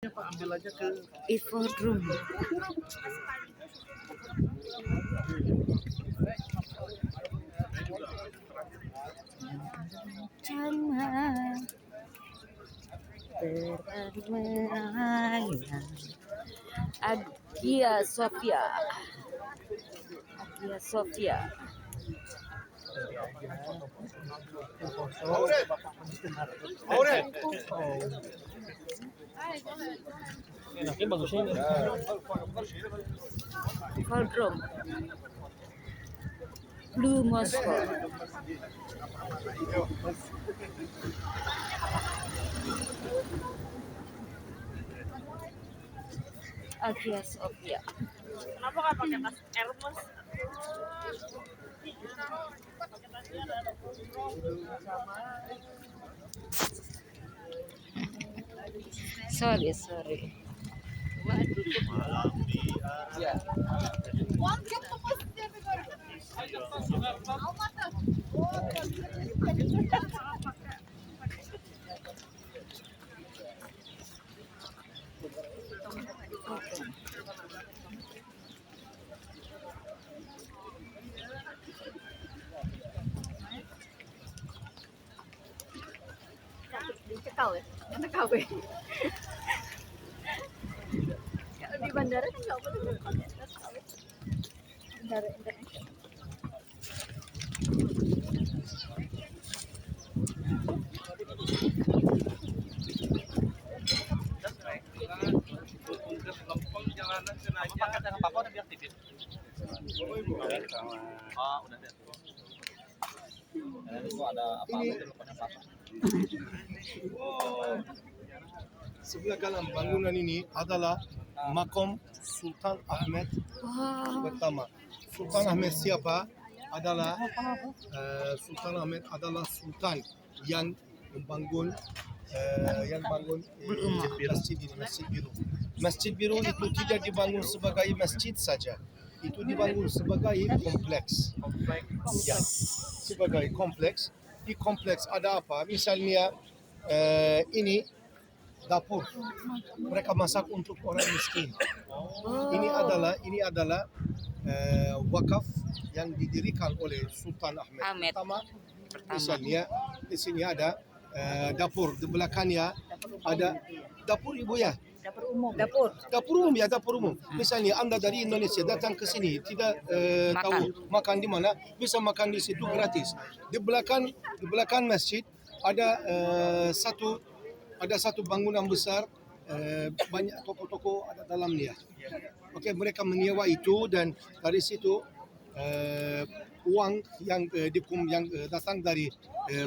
Pak ambil aja ke Hippodrome. Jangan bermain. Hagia Sophia. Hagia Sophia. enaknya bagusnya ini. Hippodrome. Blue Moscow. Hagia Sophia. Kenapa nggak pakai tas Hermes? Sorry. Cekal ya, karena KW. Di bandara kan nggak boleh pakai tas KW. Bandara Indonesia. Paket dengan papa udah diaktifin. Oh, udah deh. Itu ada apa-apa di depannya papa. Sebelah kanan bangunan ini adalah makam Sultan Ahmed pertama. Sultan Ahmed siapa? Adalah Sultan Ahmed adalah sultan yang membangun masjid ini, Masjid Biru. Masjid Biru itu tidak dibangun sebagai masjid saja. Itu dibangun sebagai kompleks. Ya, sebagai kompleks. Di kompleks ada apa? Misalnya ini dapur. Mereka masak untuk orang miskin. Ini adalah wakaf yang didirikan oleh Sultan Ahmed pertama. Misalnya di sini ada dapur, di belakangnya ada dapur ibu ya. Dapur umum. Misalnya Anda dari Indonesia datang ke sini tidak tahu makan di mana, bisa makan di situ gratis. Di belakang masjid ada satu bangunan besar, banyak toko-toko ada dalamnya. Oke, mereka menyewa itu dan dari situ uang yang datang dari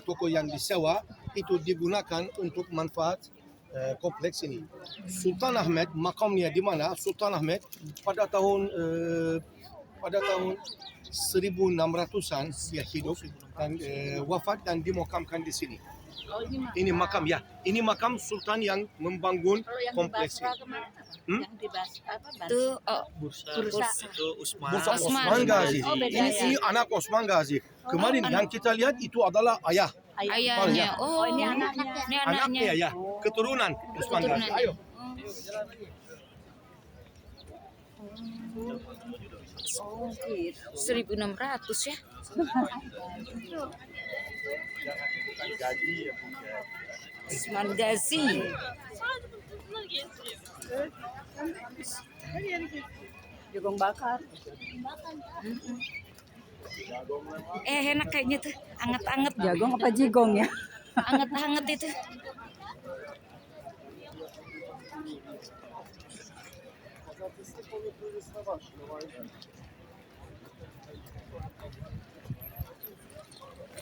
toko yang disewa itu digunakan untuk manfaat kompleks ini. Sultan Ahmed makamnya di mana? Sultan Ahmed pada tahun 1600-an dia hidup dan wafat dan dimakamkan di sini. Ini makam ya. Ini makam sultan yang membangun kompleks ini. Yang di Basra apa? Itu Bursa. Itu Usman. Osman Ghazi. Ini anak Osman Ghazi. Kemarin yang kita lihat itu adalah ayahnya. Oh, ini anaknya. Ini anaknya ya, keturunan Osman Ghazi. Ayo. 1600 ya. Usman Ghazi. Jagung bakar. Enak kayaknya tuh, anget-anget. Jagung apa jigong ya? Anget-anget itu.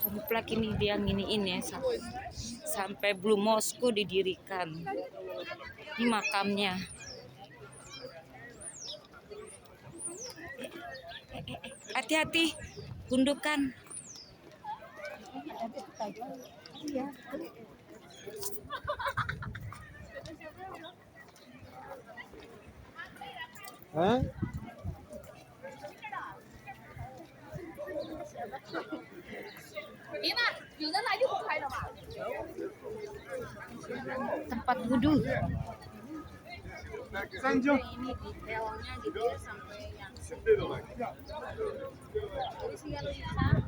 Komplek ini dia nginiin ya sampai Blue Moscow didirikan. Ini makamnya. Hati-hati, gundukan. Hah? Tempat wudhu. Sanjo. Ini detailnya gitu ya sampai yang jadi sih kalau bisa ini ornamen.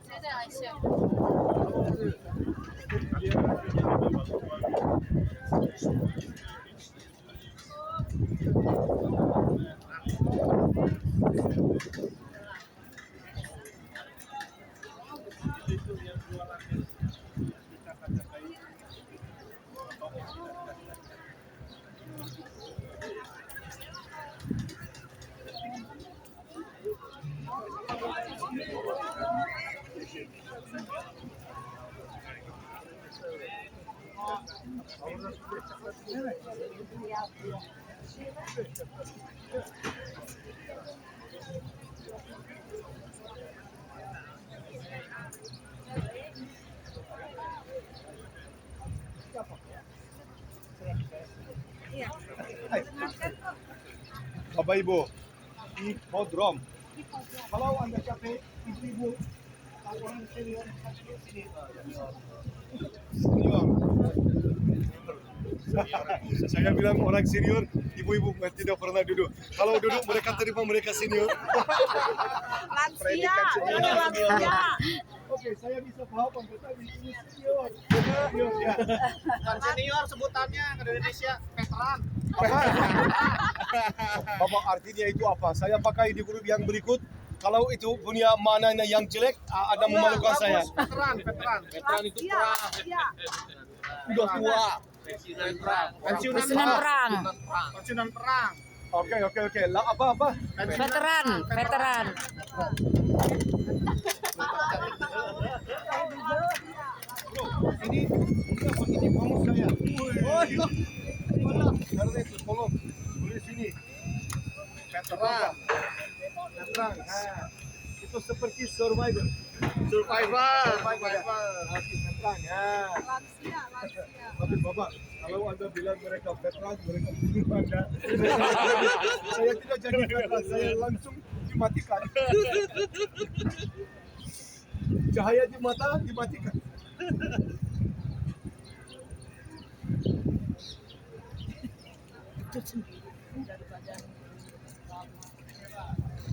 Saya Aisyah. Bapak Ibu, hipodrom. Kalau Anda capek, ibu-ibu, orang senior, sini. Senior. Saya bilang orang senior, ibu-ibu tidak pernah duduk. Kalau duduk mereka terima mereka senior. Lansia, lansia. Oke, saya bisa paham tetapi ini senior. Senior ya. Bukan senior sebutannya ke Indonesia, veteran. Bapak artinya itu apa? Saya pakai di grup yang berikut. Kalau itu punya maknanya yang jelek, ada memalukan saya. Veteran itu perang. Udah tua. Pensiunan perang. Pensiunan perang. Oke. Lah apa? Veteran. Ini kamu saya. Oh iya. Karena itu tolong tulis sini. Veteran. Nah, itu seperti survivor. Veteran ya. Lansia. Tapi Bapak, kalau Anda bilang mereka veteran, mereka bunuh Anda. Saya tidak jadi veteran, saya langsung dimatikan. Cahaya di mata dimatikan.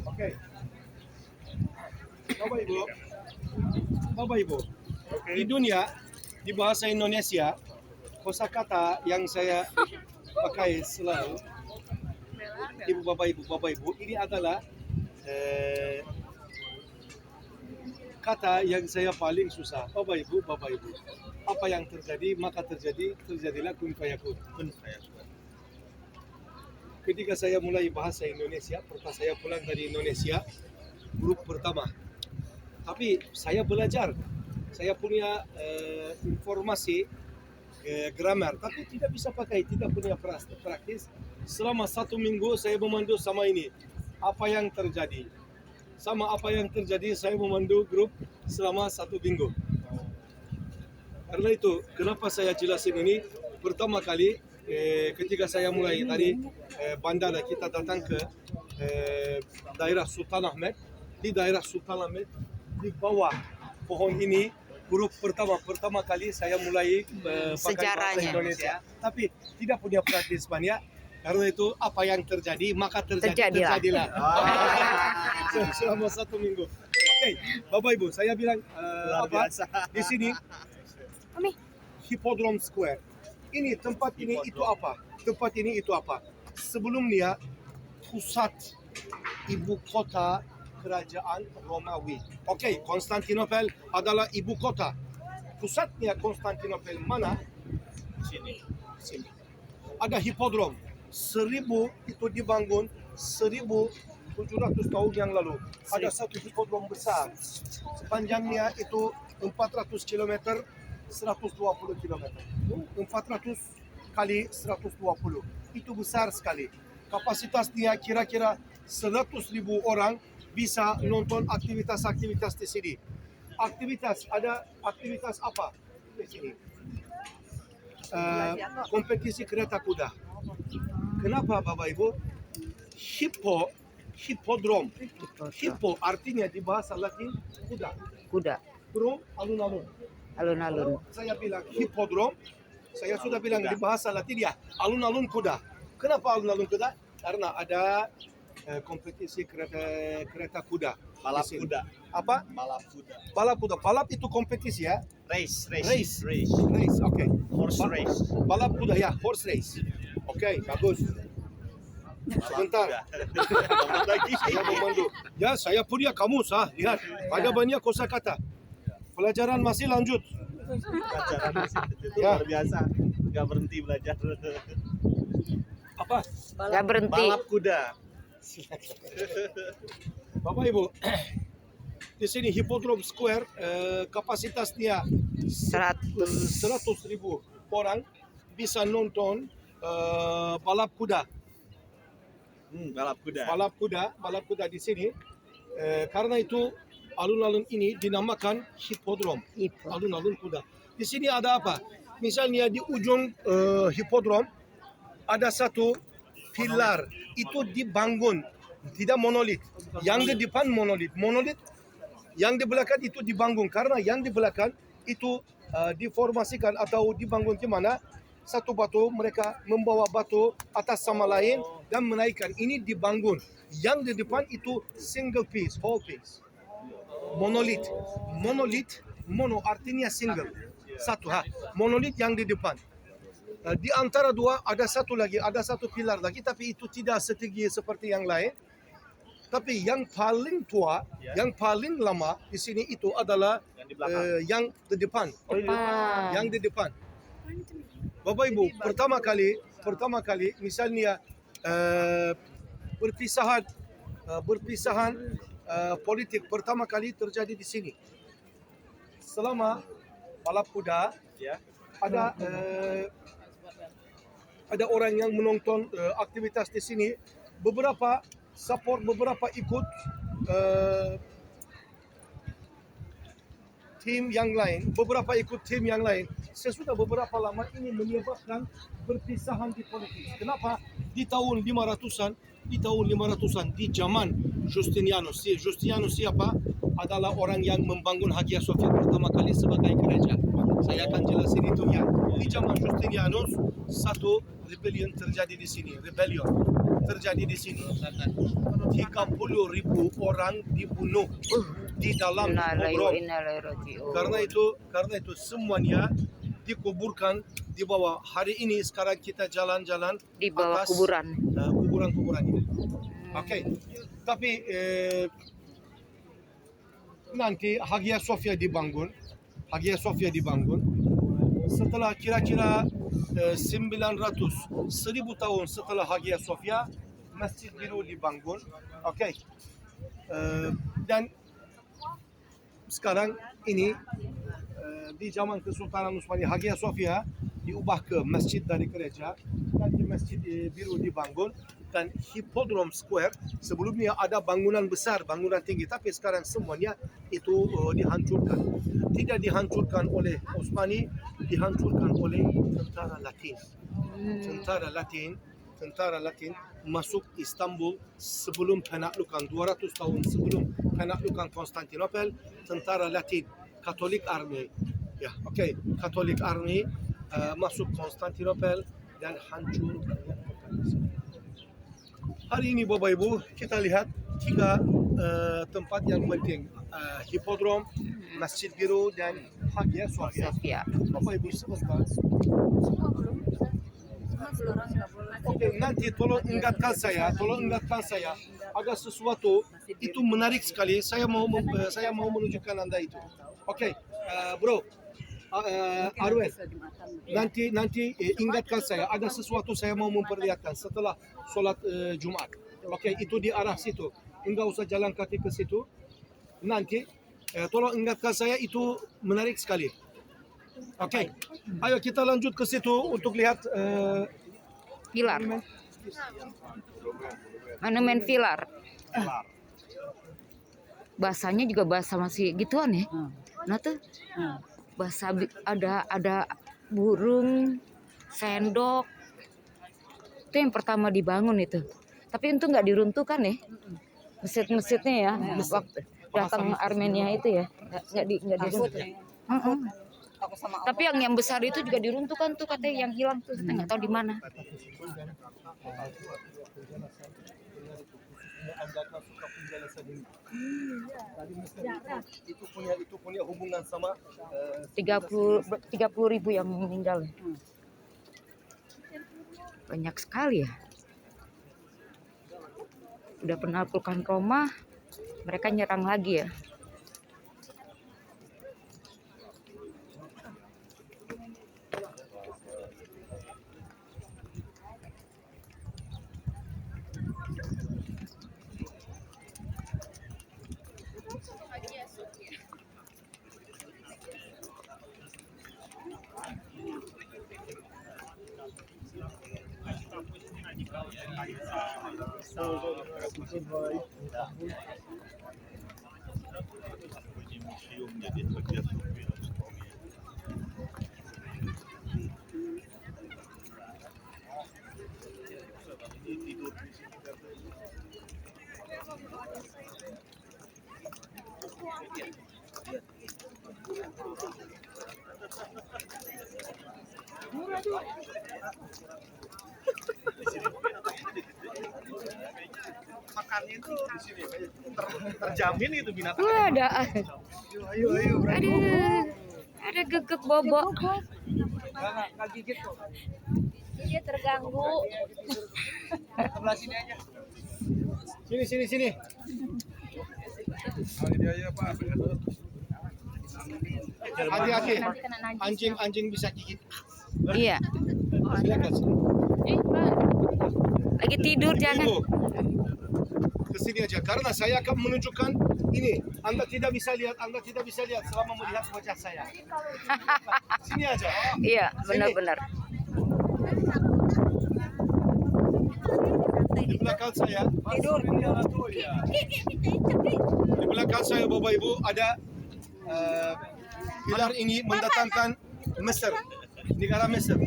Oke. Bapak Ibu, di dunia, di bahasa Indonesia, kosakata yang saya pakai selalu, Bapak Ibu, ini adalah kata yang saya paling susah. Bapak Ibu, apa yang terjadi, maka terjadilah kun fayakun. Ketika saya mulai bahasa Indonesia, pertama saya pulang dari Indonesia, grup pertama. Tapi saya belajar, saya punya informasi grammar, tapi tidak bisa pakai, tidak punya praktis. Selama 1 minggu saya memandu sama ini. Apa yang terjadi? Sama apa yang terjadi, saya memandu grup selama 1 minggu. Karena itu, kenapa saya jelasin ini? Pertama kali, ketika saya mulai dari bandara, kita datang ke daerah Sultan Ahmed. Di daerah Sultan Ahmed, di bawah pohon ini, grup pertama kali saya mulai pakai bahasa Indonesia. Tapi tidak punya praktis banyak. Karena itu apa yang terjadi, maka terjadilah. Selama 1 minggu. Oke, Bapak Ibu, saya bilang di sini Hippodrome Square. Ini tempat ini itu apa? Tempat ini itu apa? Sebelumnya pusat ibu kota kerajaan Romawi. Oke, Konstantinopel adalah ibu kota. Pusatnya Konstantinopel mana? Sini. Ada hipodrom. 1000 itu dibangun 1700 tahun yang lalu. Ada satu hipodrom besar. Panjangnya itu 400 km, 120 km. 400 kali 120. Itu besar sekali. Kapasitasnya kira-kira 100.000 orang bisa nonton aktivitas-aktivitas di sini. Ada aktivitas apa di sini? Kompetisi kereta kuda. Kenapa Bapak Ibu? Hippodrom. Hippo artinya di bahasa Latin kuda. Drom alun-alun. Alun-alun. Saya bilang hipodrom, saya sudah bilang di bahasa Latin ya, alun-alun kuda. Kenapa alun-alun kuda? Karena ada kompetisi kereta kuda. Balap di sini. kuda. Apa? Balap kuda. Balap kuda. Balap itu kompetisi ya. Race. Race, oke. Horse race. Balap kuda ya, horse race. Oke, bagus. Sebentar, Lagi. saya memandu. Ya, saya punya kamus, lihat. Ada banyak kosakata. Pelajaran masih lanjut. Pelajaran itu Ya. luar biasa. Nggak berhenti belajar. Apa? Gak berhenti. Balap kuda. Bapak Ibu, di sini Hippodrome Square kapasitasnya 100.000 orang bisa nonton balap kuda. Balap kuda. Balap kuda di sini. Karena itu alun-alun ini dinamakan Hippodrome. Alun-alun kuda. Di sini ada apa? Misalnya di ujung Hippodrome ada satu pilar itu dibangun, tidak monolit. Yang di depan monolit. Yang di belakang itu dibangun karena yang di belakang itu diformasikan atau dibangun di mana satu batu mereka membawa batu atas sama lain dan menaikkan. Ini dibangun. Yang di depan itu single piece, whole piece. Monolit. Mono artinya single. Satu monolit yang di depan. Di antara dua ada satu pilar lagi, tapi itu tidak setinggi seperti yang lain. Tapi yang paling tua, yang paling lama di sini itu adalah yang di depan. Yang di depan. Bapak Ibu, pertama kali misalnya perpisahan politik pertama kali terjadi di sini. Selama balap kuda, ada orang yang menonton aktivitas di sini. Beberapa support, beberapa ikut tim yang lain. Sesudah beberapa lama ini menyebabkan perpisahan di politik. Kenapa? Di tahun 500-an, di zaman Justinianus. Justinianus siapa? Adalah orang yang membangun Hagia Sophia pertama kali sebagai gereja. Saya akan jelasin itu ya. Di zaman Justinianus, satu rebellion terjadi di sini. 30.000 orang dibunuh di dalam Hippodrome. Karena itu semuanya dikuburkan di bawah. Hari ini sekarang kita jalan-jalan Di bawah atas kuburan ini. Oke. Tapi nanti Hagia Sophia dibangun. Setelah kira-kira 1000 tahun setelah Hagia Sophia, Masjid Biru dibangun. Oke. Dan sekarang ini di zaman Kesultanan Utsmani, Hagia Sophia diubah ke masjid dari gereja. Nanti Masjid Biru dibangun. Dan Hippodrome Square sebelumnya ada bangunan besar, bangunan tinggi, tapi sekarang semuanya itu dihancurkan. Tidak dihancurkan oleh Utsmani, dihancurkan oleh tentara Latin masuk Istanbul sebelum penaklukan 200 tahun sebelum penaklukan Konstantinopel. Tentara Latin, Catholic Army, Catholic Army masuk Konstantinopel dan hancur banyak kota. Hari ini Bapak Ibu kita lihat 3 tempat yang penting, Hippodrome, Masjid Biru dan Hagia Sophia. Bapak Ibu sebentar. Oke, nanti tolong ingatkan saya ada sesuatu itu menarik sekali. Saya mau menunjukkan Anda itu. Oke, bro. Arwen, nanti ingatkan saya ada sesuatu saya mau memperlihatkan setelah sholat Jumat. Oke, itu di arah situ. Enggak usah jalan kaki ke situ. Nanti tolong ingatkan saya, itu menarik sekali. Oke, ayo kita lanjut ke situ untuk lihat Pilar. Monumen pilar. Bahasanya juga bahasa masih gituan ya. Nah tuh. Bahasa ada burung, sendok. Itu yang pertama dibangun itu. Tapi itu nggak diruntuhkan ya. Masjid-masjidnya ya. Waktu datang Armenia itu ya. Nggak diruntuhkan. Aku sama Tapi yang besar itu juga diruntuhkan tuh katanya, yang hilang tuh saya nggak tahu di mana. Itu punya hubungan sama 30.000 yang meninggal. Banyak sekali ya. Udah penaklukkan Roma, mereka nyerang lagi ya. Makannya itu di sini terjamin itu binatang. Wah, ada. Ayo. Aduh. Ada gegek bobok. Nggak gigit kok. dia terganggu. Sebelah sini aja. Sini. Hati-hati. Nanti kena najis. Anjing bisa gigit. Iya. Silakan. Lagi tidur jangan. Ibu, kesini aja karena saya akan menunjukkan ini. Anda tidak bisa lihat selama melihat wajah saya. Sini aja. Iya, benar-benar. Di belakang saya. Di belakang saya Bapak Ibu ada pilar ini mendatangkan Mesir, negara Mesir.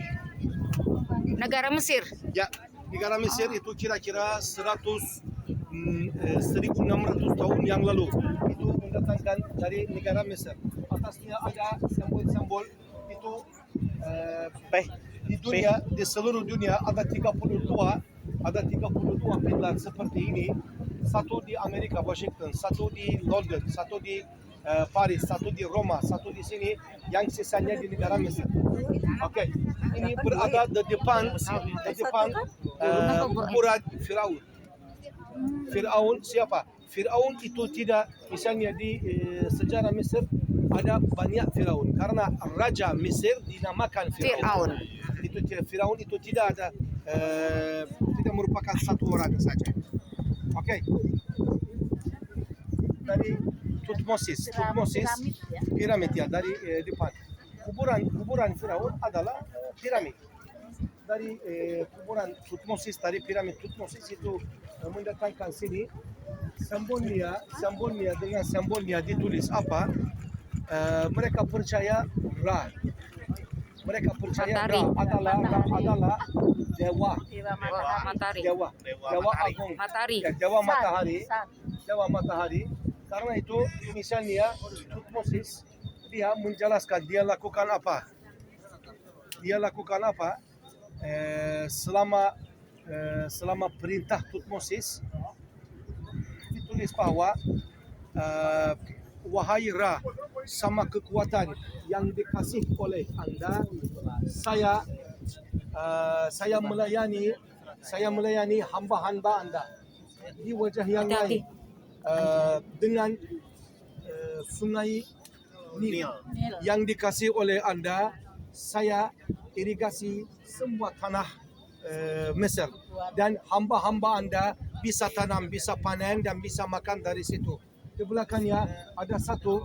Negara Mesir. Ya, negara Mesir itu kira-kira 100 1600 tahun yang lalu itu mendatangkan dari negara Mesir. Atasnya ada simbol-simbol itu di dunia, di seluruh dunia ada 32 pilar seperti ini. Satu di Amerika Washington, satu di London, satu di Paris, satu di Roma, satu di sini, yang sisanya di negara Mesir. Oke, ini berada di depan kuburan Firaun. Firaun siapa? Firaun itu tidak, misalnya di sejarah Mesir ada banyak Firaun karena raja Mesir dinamakan Firaun. Firaun itu tidak ada, tidak merupakan satu orang saja. Oke. Dari Tutmosis piramid ya dari depan. Kuburan Firaun adalah piramid. Dari kuburan Tutmosis, dari piramid Tutmosis itu mendatangkan sini simbolnya dengan simbolnya ditulis apa? Mereka percaya Ra. Mereka percaya Ra adalah dewa. Matahari. Dewa agung. Matahari. Ya, dewa matahari. Karena itu misalnya Tutmosis dia menjelaskan dia lakukan apa? Selama perintah Tutmosis ditulis bahwa wahai Ra, sama kekuatan yang dikasih oleh Anda, saya melayani hamba-hamba Anda di wajah yang lain dengan sungai Nil yang dikasih oleh Anda. Saya irigasi semua tanah Mesir dan hamba-hamba Anda bisa tanam, bisa panen dan bisa makan dari situ. Di belakangnya ada satu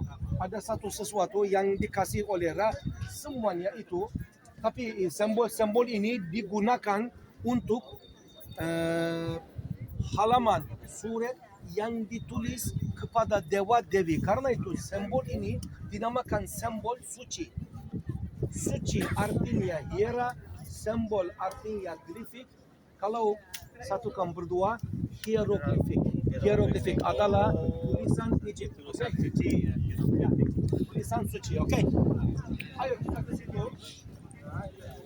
sesuatu yang dikasih oleh Ra, semuanya itu. Tapi simbol ini digunakan untuk halaman surat yang ditulis kepada dewa-dewi. Karena itu simbol ini dinamakan simbol suci. Suci artinya hiera, simbol artinya grafik. Kalau satukan berdua, hieroglifik. Hieroglifik adalah tulisan Egypt. Lisan suci, oke? Ayo kita ke situ.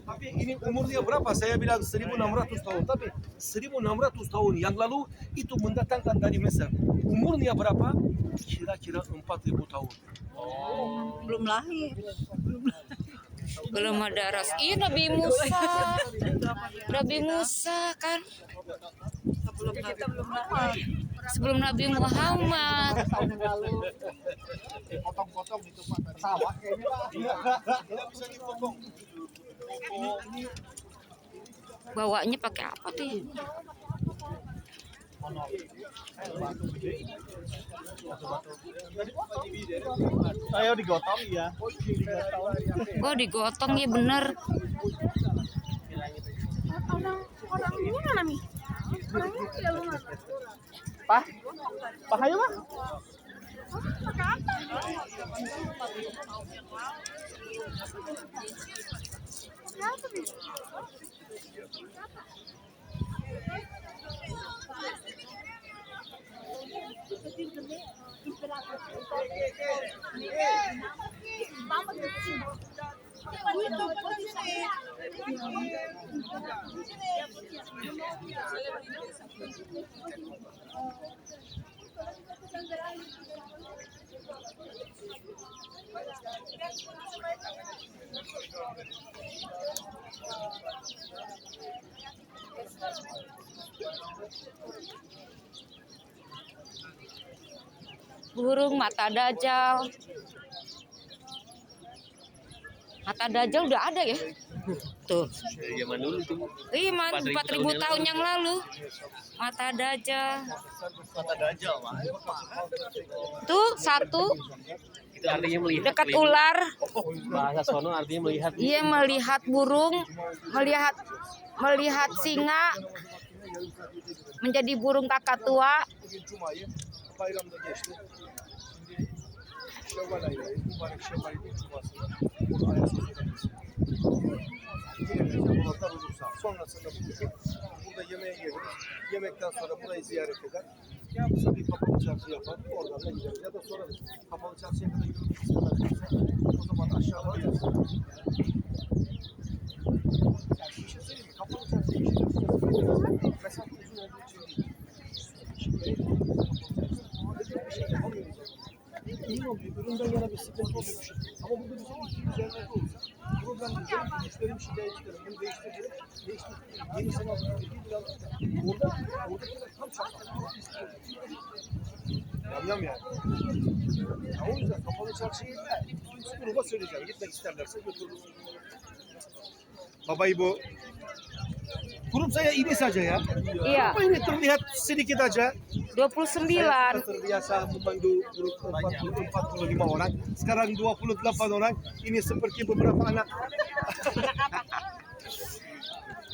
Tapi ini umurnya berapa? Saya bilang 1600 tahun. Tapi 1600 tahun yang lalu itu mendatangkan dari Mesir. Umurnya berapa? Kira-kira 4000 tahun. Belum lahir. Belum ada ras. Iya Nabi Musa. Nabi Musa kan Kita belum lahir. sebelum Nabi Muhammad. Potong-potong itu Pak tadi. Sawah kayaknya Pak. Tidak bisa dipotong. Bawanya pakai apa tuh? Ayo digotong ya. Oh digotong ya bener. Orang ini mana nih? Orang ini tidak lu mana? Pak. Pak ayo Pak. Burung mata dajal. Mata dajal udah ada ya? Tuh. Dari zaman dulu tuh. Iya, 4000 tahun yang lalu. Mata dajal. Mata dajal, Pak. Tuh satu Itu artinya melihat. dekat ular. Bahasa sono artinya melihat. Iya melihat burung, melihat singa menjadi burung kakak tua. Bugün Cuma ayı, bayramda geçti. Şimdi Şevval ayı, mübarek Şevval ayının Cuma'sında burada Ayasofya'dayız. Yine Polatlar olursa, sonrasında burada yemeğe geliriz. Yemekten sonra burayı ziyaret eder. Ya bu bir kapalı çarşı yapar, oradan da gideriz. Ya da sorarız, kapalı çarşıya kadar yürümek istemezlerse o zaman aşağıda yeriz. Yani bir şey söyleyeyim mi? Kapalı çarşıya bir şey yapacağız. Mesafe uzun olduğu için değil. İyi oluyor. Üründen yana bir sıkıntı oluyor. Ama burada bizim üzerinde olursa problem değil. Müşterim şikayetçilerim. Bunu değiştirelim. Yenisini alalım. Orada tam şartlar. Yamyam yani. Ya o yüzden kapalı çarşıya gruba söyleyeceğim. Gitmek isterlerse götürürüz. Baba Ibu. Grup saya ini saja ya. Iya, Apa ini terlihat sedikit aja. 29. Saya terbiasa membantu grup 45 orang. Sekarang 28 orang. Ini seperti beberapa anak.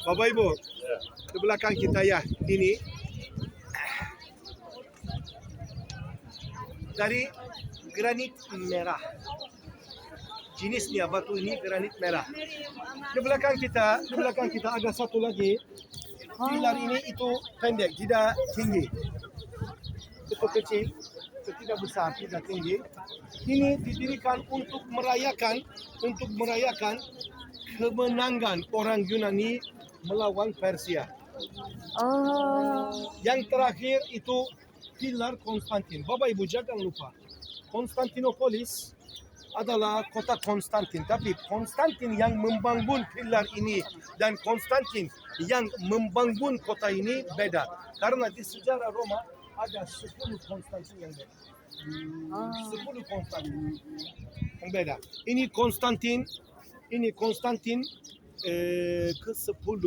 Bapak Ibu, di belakang kita ya, ini dari granit merah. Jenisnya batu ini granit merah. Di belakang kita ada satu lagi. Pilar ini itu pendek, tidak tinggi. Itu kecil, itu tidak besar, tidak tinggi. Ini didirikan untuk merayakan kemenangan orang Yunani melawan Persia. Oh, Yang terakhir itu pilar Konstantin. Bapak Ibu jangan lupa, Konstantinopolis adalah kota Konstantin. Tapi Konstantin yang membangun pilar ini dan Konstantin yang membangun kota ini beda. Karena di sejarah Roma ada 10 Konstantin yang beda. 10 Konstantin yang beda. Ini Konstantin ke-10.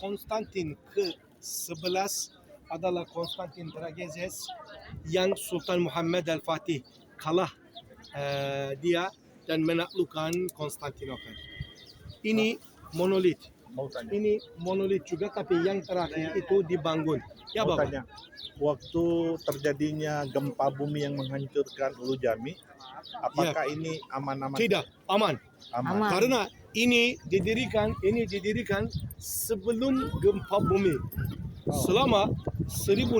Konstantin ke-11 adalah Konstantin Dragezes yang Sultan Muhammad Al-Fatih kalah dia dan menaklukkan Konstantinopel. Ini monolit. Ini monolit juga, tapi yang terakhir itu dibangun. Ya Mau Bapak. tanya, waktu terjadinya gempa bumi yang menghancurkan Ulu Jami, apakah ini aman-aman? Tidak, aman. Aman. Karena ini didirikan sebelum gempa bumi. Selama 1600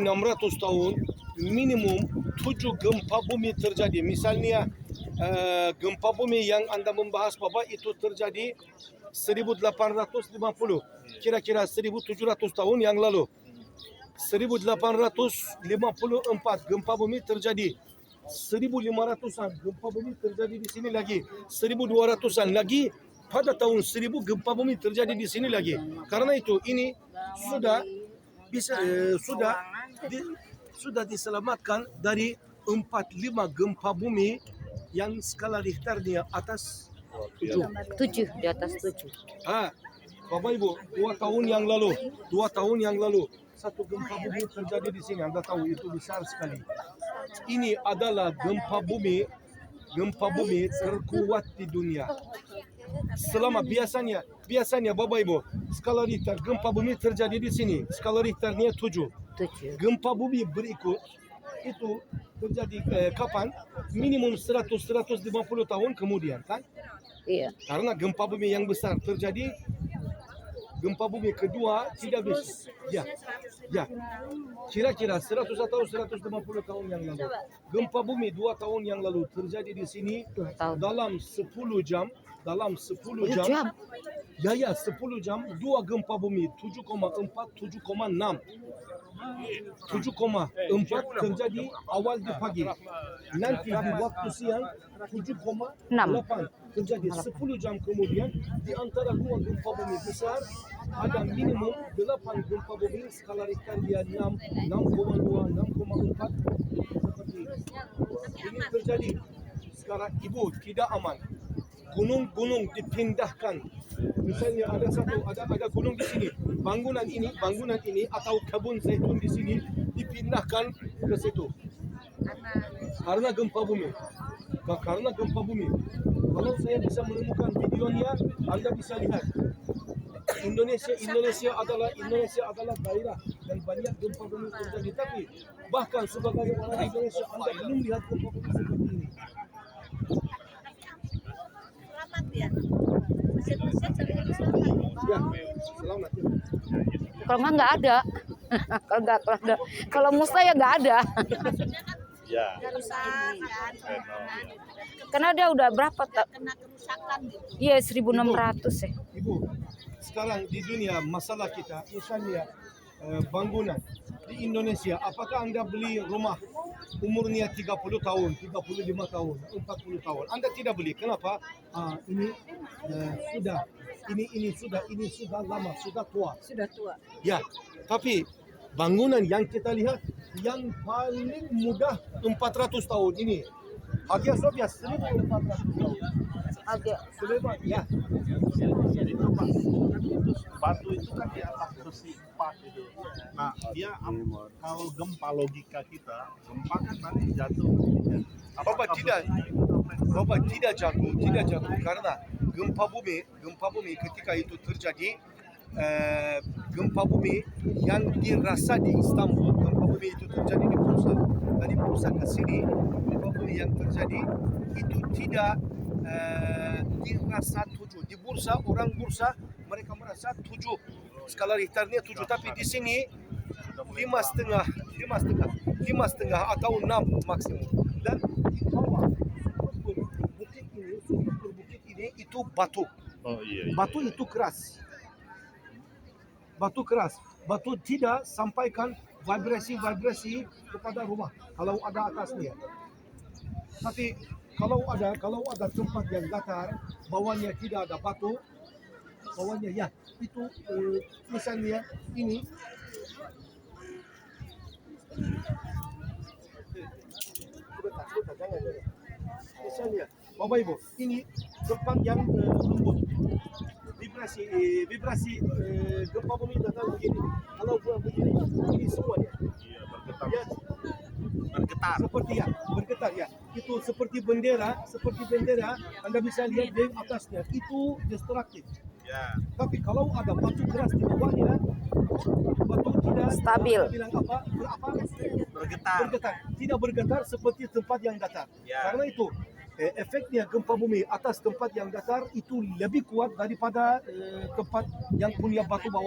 tahun minimum 7 gempa bumi terjadi. Misalnya gempa bumi yang Anda membahas Bapak itu terjadi 1850, kira-kira 1700 tahun yang lalu. 1854 gempa bumi terjadi. 1500-an gempa bumi terjadi di sini lagi. 1200-an lagi, pada tahun 1000 gempa bumi terjadi di sini lagi. Karena itu ini sudah sudah diselamatkan dari 45 gempa bumi yang skala Richternya atas 7. 7, di atas 7. Bapak Ibu, 2 tahun yang lalu satu gempa bumi terjadi di sini. Anda tahu itu besar sekali. Ini adalah gempa bumi terkuat di dunia. Selama biasanya Bapak Ibu, skala Richter gempa bumi terjadi di sini. Skala Richternya 7. Gempa bumi berikut itu terjadi kapan? Minimum 100-150 tahun kemudian, kan? Iya. Karena gempa bumi yang besar terjadi, gempa bumi kedua tidak bisa. Ya. Kira-kira 100 atau 150 tahun yang lalu. Gempa bumi 2 tahun yang lalu terjadi di sini dalam 10 jam. Ya, 10 jam 2 gempa bumi 7,4, 7,6. 7,4 terjadi awal di pagi. Nanti di waktu siang 7,8 terjadi. 10 jam kemudian di antara 2 gempa bumi besar ada minimum 8 gempa bumi skala Richter dia 6, 6,2, 6,4 seperti ini. Ini terjadi. Sekarang Ibu tidak aman. Gunung-gunung dipindahkan. Misalnya ada gunung di sini. Bangunan ini atau kebun zaitun di sini dipindahkan ke situ. Karena gempa bumi. Kalau saya bisa menemukan videonya, Anda bisa lihat. Indonesia adalah daerah yang banyak gempa bumi terjadi. Tapi bahkan sebagai orang Indonesia, Anda belum lihat gempa bumi seperti ini. Ya, selamat. Kalau nggak ada. Kalau musnah ya nggak ada. Ya. Karena dia udah berapa tak? Kena kerusakan gitu. Iya 1600 ya. Ibu, sekarang di dunia masalah kita, misalnya bangunan di Indonesia, apakah Anda beli rumah umurnya 30 tahun, 35 tahun, 40 tahun? Anda tidak beli. Kenapa? Ini sudah lama, sudah tua. Ya, tapi bangunan yang kita lihat yang paling mudah 400 tahun ini. Hagia Sophia 1400 tahun. Selebar, ya. Batu itu kan di atas besi 4 itu. Nah, dia kalau gempa logika kita, gempa kan nanti jatuh. Bapak tidak jatuh karena gempa bumi ketika itu terjadi, gempa bumi yang dirasa di Istanbul, gempa bumi itu terjadi di Bursa. Dari Bursa ke sini, gempa bumi yang terjadi itu tidak dirasa 7. Di Bursa, orang Bursa mereka merasa 7. Skala Richternya 7, tapi di sini 5,5 atau 6 maksimum. Dan di bawah bukit ini itu batu. Oh iya. Batu itu keras. Batu tidak sampaikan vibrasi kepada rumah kalau ada atasnya. Tapi kalau ada tempat yang datar, bawahnya tidak ada batu, bawahnya ya itu misalnya ini. Sebentar, jangan. Misalnya, Bapak Ibu, ini tempat yang lembut. Vibrasi gempa bumi datang begini. Kalau buat begini, ini semuanya. Iya, bergetar. Ya, bergetar ya. Itu seperti bendera, Anda bisa lihat di atasnya. Itu destruktif. Ya. Tapi kalau ada batu keras di bawahnya, batu tidak Stabil. Bilang apa? Bergetar. Tidak bergetar seperti tempat yang datar. Ya. Karena itu efeknya gempa bumi atas tempat yang datar itu lebih kuat daripada tempat yang punya batu bawah.